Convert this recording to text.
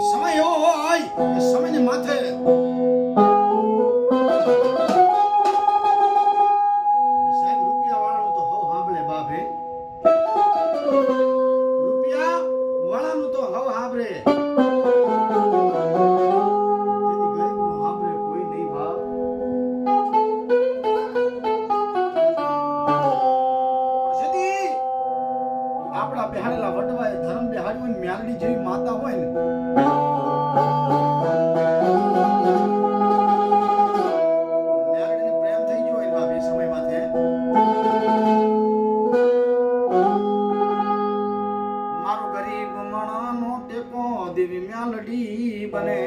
સમય એવો હોય કે સમયને માથે સાહેબ રૂપિયા વાળાનું તો હવ હાંભળે બાપે રૂપિયા વાળાનું તો હવ હાંભળે તેથી ગરીબનું હાંભળે કોઈ નહીં બાપ સદી આપણા બેહાડેલા વટવાએ ધર્મ બેહાડ્યું ને મ્યાલડી જેવી માતા હોય ને મ્યાલડીને પ્રેમ થઈ ગયો હોય બાપ એ સમયમાં છે મારો ગરીબ મણાનો ટેકો દેવી મ્યાલડી બને